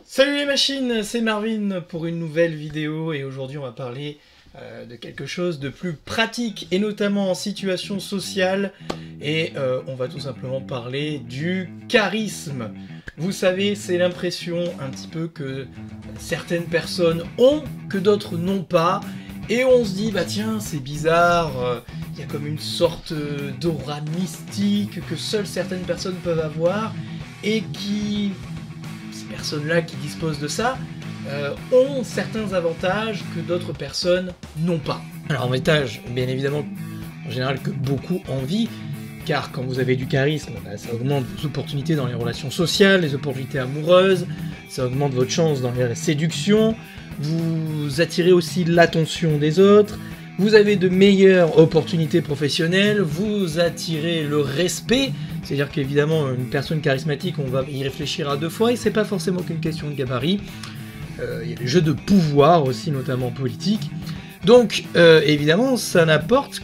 Salut les machines, c'est Marvin pour une nouvelle vidéo et aujourd'hui on va parler de quelque chose de plus pratique et notamment en situation sociale et on va tout simplement parler du charisme. Vous savez, c'est l'impression un petit peu que certaines personnes ont, que d'autres n'ont pas et on se dit bah tiens c'est bizarre, il y a comme une sorte d'aura mystique que seules certaines personnes peuvent avoir et qui... Ces personnes-là qui disposent de ça ont certains avantages que d'autres personnes n'ont pas. Alors avantages, bien évidemment, en général que beaucoup envient, car quand vous avez du charisme, ça augmente vos opportunités dans les relations sociales, les opportunités amoureuses, ça augmente votre chance dans les séductions, vous attirez aussi l'attention des autres, vous avez de meilleures opportunités professionnelles, vous attirez le respect, c'est-à-dire qu'évidemment une personne charismatique on va y réfléchir à deux fois et c'est pas forcément qu'une question de gabarit, il y a des jeux de pouvoir aussi notamment politiques, donc évidemment ça n'apporte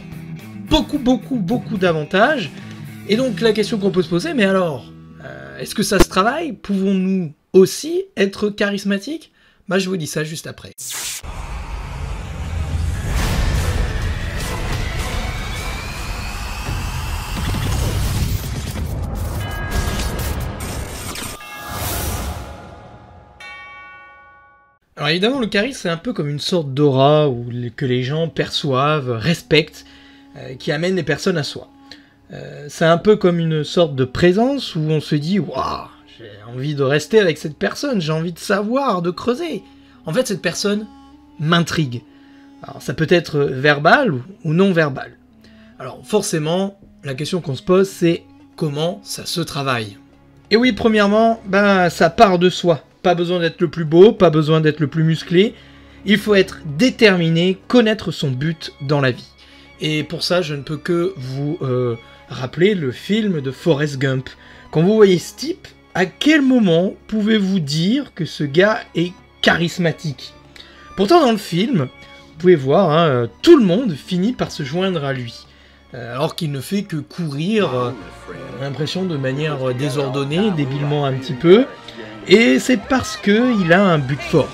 beaucoup d'avantages, et donc la question qu'on peut se poser, mais alors, est-ce que ça se travaille? Pouvons-nous aussi être charismatiques? Bah je vous dis ça juste après. Alors évidemment, le charisme, c'est un peu comme une sorte d'aura que les gens perçoivent, respectent, qui amène les personnes à soi. C'est un peu comme une sorte de présence où on se dit « Waouh, j'ai envie de rester avec cette personne, j'ai envie de savoir, de creuser. » En fait, cette personne m'intrigue. Alors ça peut être verbal ou non verbal. Alors forcément, la question qu'on se pose, c'est comment ça se travaille. Et oui, premièrement, ça part de soi. Pas besoin d'être le plus beau, pas besoin d'être le plus musclé. Il faut être déterminé, connaître son but dans la vie. Et pour ça, je ne peux que vous rappeler le film de Forrest Gump. Quand vous voyez ce type, à quel moment pouvez-vous dire que ce gars est charismatique? Pourtant, dans le film, vous pouvez voir, tout le monde finit par se joindre à lui. Alors qu'il ne fait que courir, l'impression de manière désordonnée, débilement un petit peu. Et c'est parce qu'il a un but fort.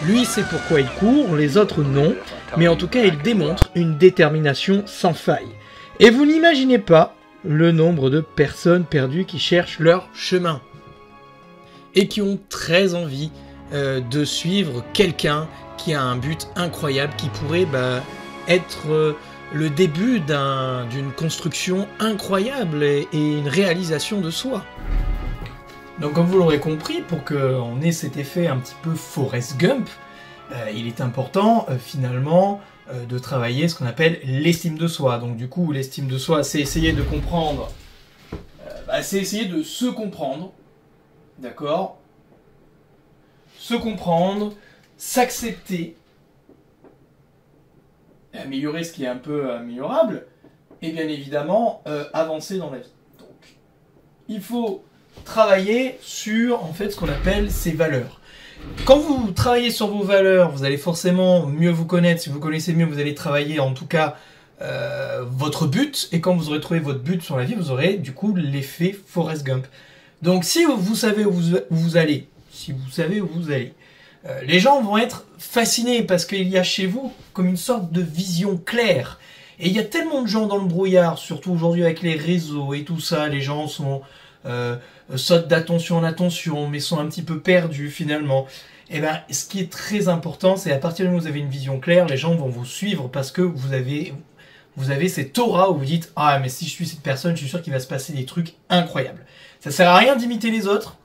Lui sait pourquoi il court, les autres non, mais en tout cas il démontre une détermination sans faille. Et vous n'imaginez pas le nombre de personnes perdues qui cherchent leur chemin. Et qui ont très envie de suivre quelqu'un qui a un but incroyable, qui pourrait être le début d'une construction incroyable et une réalisation de soi. Donc comme vous l'aurez compris, pour qu'on ait cet effet un petit peu Forrest Gump, il est important finalement de travailler ce qu'on appelle l'estime de soi. Donc du coup, l'estime de soi, c'est essayer de comprendre, c'est essayer de se comprendre, d'accord? Se comprendre, s'accepter, améliorer ce qui est un peu améliorable, et bien évidemment avancer dans la vie. Donc il faut travailler sur en fait ce qu'on appelle ses valeurs. Quand vous travaillez sur vos valeurs, vous allez forcément mieux vous connaître. Si vous connaissez mieux, vous allez travailler en tout cas votre but. Et quand vous aurez trouvé votre but sur la vie, vous aurez du coup l'effet Forrest Gump. Donc si vous savez où vous allez, les gens vont être fascinés parce qu'il y a chez vous comme une sorte de vision claire. Et il y a tellement de gens dans le brouillard, surtout aujourd'hui avec les réseaux et tout ça, les gens sont... sautent d'attention en attention, mais sont un petit peu perdus finalement. Et ce qui est très important, c'est à partir du moment où vous avez une vision claire, les gens vont vous suivre parce que vous avez cette aura où vous dites « Ah, mais si je suis cette personne, je suis sûr qu'il va se passer des trucs incroyables. » Ça sert à rien d'imiter les autres,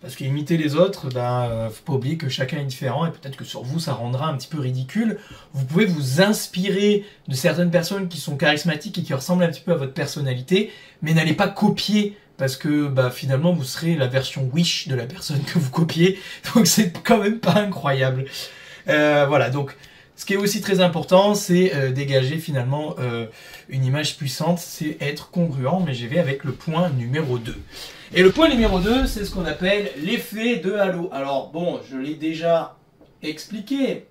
parce qu'imiter les autres, faut pas oublier que chacun est différent et peut-être que sur vous, ça rendra un petit peu ridicule. Vous pouvez vous inspirer de certaines personnes qui sont charismatiques et qui ressemblent un petit peu à votre personnalité, mais n'allez pas copier parce que finalement vous serez la version Wish de la personne que vous copiez, donc c'est quand même pas incroyable. Voilà, donc ce qui est aussi très important, c'est dégager finalement une image puissante, c'est être congruent, mais j'y vais avec le point numéro 2. Et le point numéro 2, c'est ce qu'on appelle l'effet de halo. Alors bon, je l'ai déjà expliqué,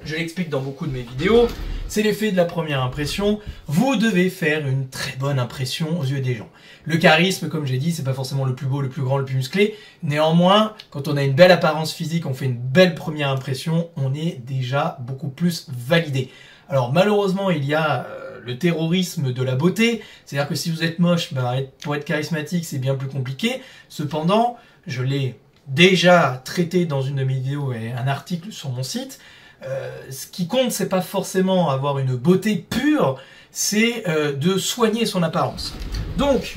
je l'explique dans beaucoup de mes vidéos, C'est l'effet de la première impression. Vous devez faire une très bonne impression aux yeux des gens. Le charisme, comme j'ai dit, c'est pas forcément le plus beau, le plus grand, le plus musclé. Néanmoins, quand on a une belle apparence physique, on fait une belle première impression, on est déjà beaucoup plus validé. Alors malheureusement, il y a le terrorisme de la beauté. C'est-à-dire que si vous êtes moche, pour être charismatique, c'est bien plus compliqué. Cependant, je l'ai déjà traité dans une de mes vidéos et un article sur mon site. Ce qui compte, c'est pas forcément avoir une beauté pure, c'est de soigner son apparence. Donc,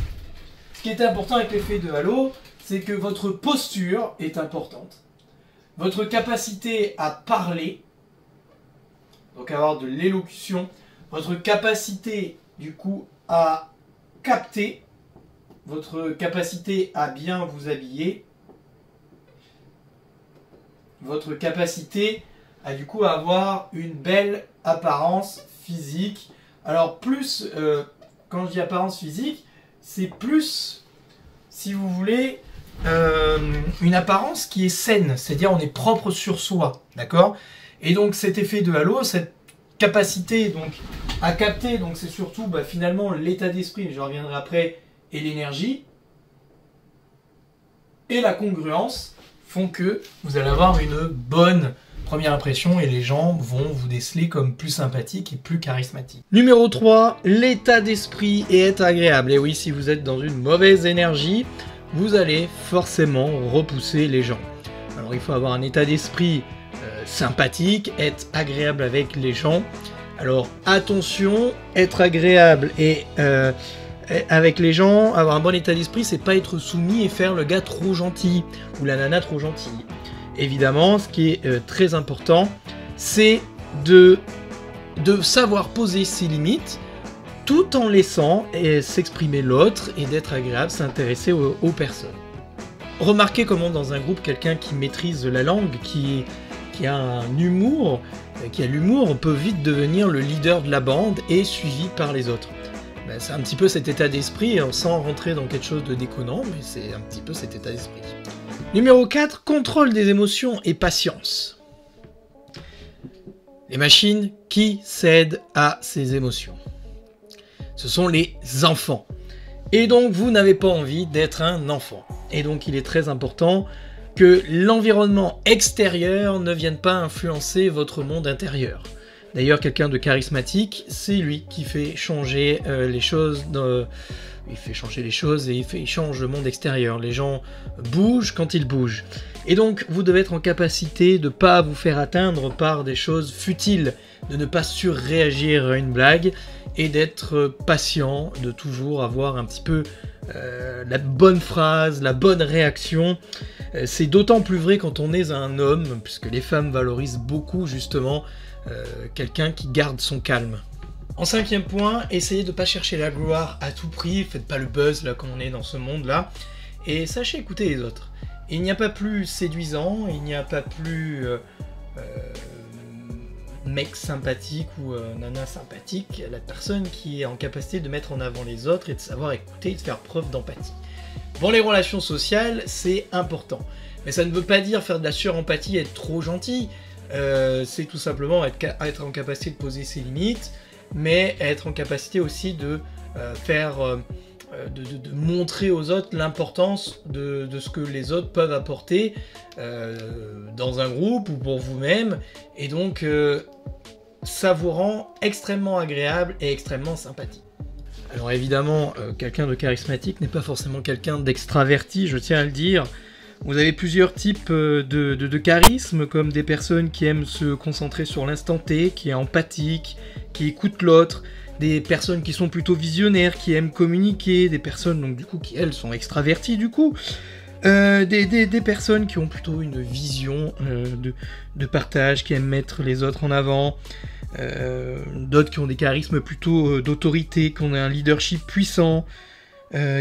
ce qui est important avec l'effet de halo, c'est que votre posture est importante. Votre capacité à parler, donc avoir de l'élocution, votre capacité du coup à capter, votre capacité à bien vous habiller, votre capacité à du coup avoir une belle apparence physique. Alors plus, quand je dis apparence physique, c'est plus, si vous voulez, une apparence qui est saine, c'est-à-dire on est propre sur soi, d'accord? Et donc cet effet de halo, cette capacité donc à capter, donc c'est surtout finalement l'état d'esprit, je reviendrai après, et l'énergie, et la congruence font que vous allez avoir une bonne première impression et les gens vont vous déceler comme plus sympathique et plus charismatique. Numéro 3, l'état d'esprit et être agréable. Et oui, si vous êtes dans une mauvaise énergie, vous allez forcément repousser les gens. Alors il faut avoir un état d'esprit sympathique, être agréable avec les gens. Alors attention, être agréable et avec les gens, avoir un bon état d'esprit, c'est pas être soumis et faire le gars trop gentil ou la nana trop gentille. Évidemment, ce qui est très important, c'est de savoir poser ses limites tout en laissant s'exprimer l'autre et d'être agréable, s'intéresser aux personnes. Remarquez comment dans un groupe, quelqu'un qui maîtrise la langue, qui a un humour, qui a l'humour, on peut vite devenir le leader de la bande et suivi par les autres. C'est un petit peu cet état d'esprit, sans rentrer dans quelque chose de déconnant, mais c'est un petit peu cet état d'esprit. Numéro 4, contrôle des émotions et patience. Les machines qui cèdent à ces émotions, ce sont les enfants. Et donc vous n'avez pas envie d'être un enfant. Et donc il est très important que l'environnement extérieur ne vienne pas influencer votre monde intérieur. D'ailleurs, quelqu'un de charismatique, c'est lui qui fait changer les choses. Il fait changer les choses et il change le monde extérieur. Les gens bougent quand ils bougent. Et donc, vous devez être en capacité de ne pas vous faire atteindre par des choses futiles, de ne pas surréagir à une blague et d'être patient, de toujours avoir un petit peu la bonne phrase, la bonne réaction. C'est d'autant plus vrai quand on est un homme, puisque les femmes valorisent beaucoup justement quelqu'un qui garde son calme. En 5e point, essayez de ne pas chercher la gloire à tout prix, faites pas le buzz là comme on est dans ce monde là, et sachez écouter les autres. Il n'y a pas plus séduisant, il n'y a pas plus mec sympathique ou nana sympathique, la personne qui est en capacité de mettre en avant les autres et de savoir écouter et de faire preuve d'empathie. Dans les relations sociales, c'est important. Mais ça ne veut pas dire faire de la surempathie et être trop gentil. C'est tout simplement être en capacité de poser ses limites, mais être en capacité aussi de de montrer aux autres l'importance de ce que les autres peuvent apporter dans un groupe ou pour vous-même, et donc ça vous rend extrêmement agréable et extrêmement sympathique. Alors évidemment, quelqu'un de charismatique n'est pas forcément quelqu'un d'extraverti, je tiens à le dire. Vous avez plusieurs types de charisme, comme des personnes qui aiment se concentrer sur l'instant T, qui est empathique, qui écoutent l'autre, des personnes qui sont plutôt visionnaires, qui aiment communiquer, des personnes donc du coup qui elles sont extraverties du coup, des personnes qui ont plutôt une vision de partage, qui aiment mettre les autres en avant, d'autres qui ont des charismes plutôt d'autorité, qui ont un leadership puissant,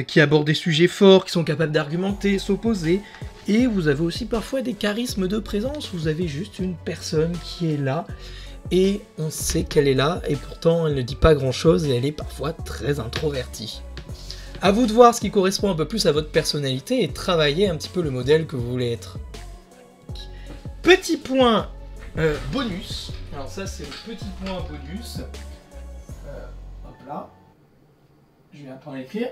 qui abordent des sujets forts, qui sont capables d'argumenter, s'opposer. Et vous avez aussi parfois des charismes de présence, vous avez juste une personne qui est là, et on sait qu'elle est là, et pourtant elle ne dit pas grand chose, et elle est parfois très introvertie. À vous de voir ce qui correspond un peu plus à votre personnalité, et travailler un petit peu le modèle que vous voulez être. Petit point Bonus. Alors ça c'est le petit point bonus. Hop là. Je vais apprendre à écrire.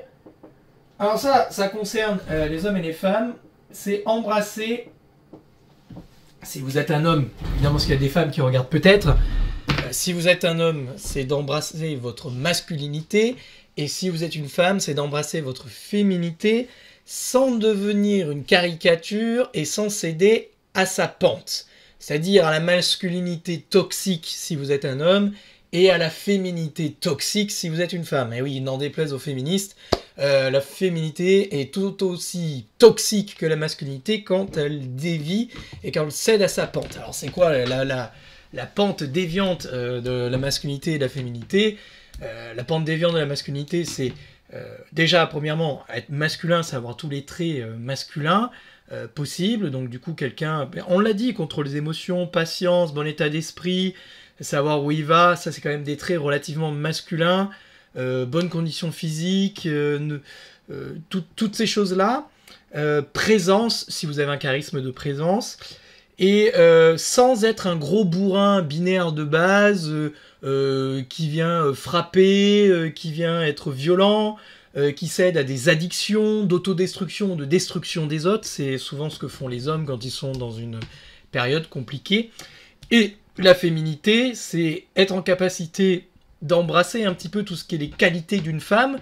Alors ça concerne les hommes et les femmes. C'est embrasser. Si vous êtes un homme, évidemment parce qu'il y a des femmes qui regardent peut-être. Si vous êtes un homme, c'est d'embrasser votre masculinité. Et si vous êtes une femme, c'est d'embrasser votre féminité sans devenir une caricature et sans céder à sa pente. C'est-à-dire à la masculinité toxique si vous êtes un homme et à la féminité toxique si vous êtes une femme. Et oui, n'en déplaise aux féministes, la féminité est tout aussi toxique que la masculinité quand elle dévie et quand elle cède à sa pente. Alors c'est quoi la pente déviante de la masculinité et de la féminité? La pente déviante de la masculinité, c'est déjà, premièrement, être masculin, c'est avoir tous les traits masculins possibles. Donc du coup, quelqu'un, on l'a dit, contrôle les émotions, patience, bon état d'esprit, savoir où il va, ça c'est quand même des traits relativement masculins, bonne condition physique, toutes ces choses-là. Présence, si vous avez un charisme de présence. Et sans être un gros bourrin binaire de base qui vient frapper, qui vient être violent, qui cède à des addictions d'autodestruction, de destruction des autres. C'est souvent ce que font les hommes quand ils sont dans une période compliquée. Et la féminité, c'est être en capacité d'embrasser un petit peu tout ce qui est les qualités d'une femme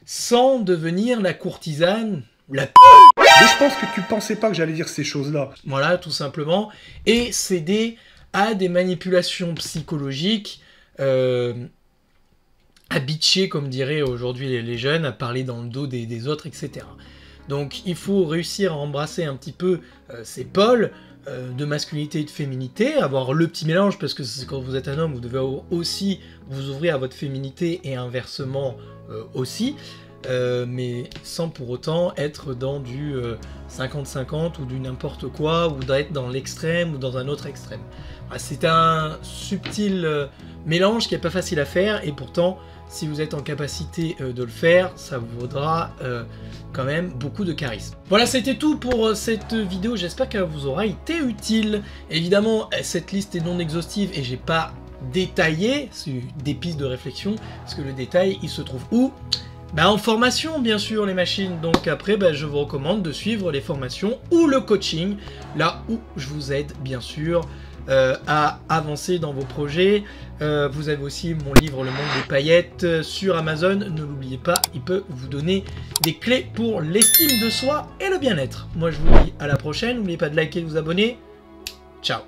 sans devenir la courtisane, la Mais je pense que tu pensais pas que j'allais dire ces choses-là. Voilà, tout simplement. Et céder à des manipulations psychologiques, à bitcher, comme diraient aujourd'hui les jeunes, à parler dans le dos des autres, etc. Donc il faut réussir à embrasser un petit peu ces pôles de masculinité et de féminité, avoir le petit mélange, parce que quand vous êtes un homme, vous devez aussi vous ouvrir à votre féminité et inversement aussi. Mais sans pour autant être dans du 50-50 ou du n'importe quoi, ou d'être dans l'extrême ou dans un autre extrême. C'est un subtil mélange qui n'est pas facile à faire, et pourtant, si vous êtes en capacité de le faire, ça vous vaudra quand même beaucoup de charisme. Voilà, c'était tout pour cette vidéo, j'espère qu'elle vous aura été utile. Évidemment, cette liste est non exhaustive et j'ai pas détaillé, c'est des pistes de réflexion, parce que le détail, il se trouve où ? En formation, bien sûr, les machines. Donc après, je vous recommande de suivre les formations ou le coaching, là où je vous aide, bien sûr, à avancer dans vos projets. Vous avez aussi mon livre Le Monde des Paillettes sur Amazon. Ne l'oubliez pas, il peut vous donner des clés pour l'estime de soi et le bien-être. Moi, je vous dis à la prochaine. N'oubliez pas de liker et de vous abonner. Ciao.